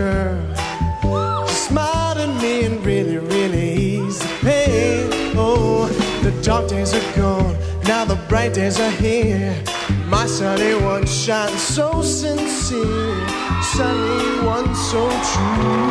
girl. She smiled at me and really, really eased the pain. Oh, the dark days are gone, now the bright days are here. My sunny one shines so sincere, sunny one so true.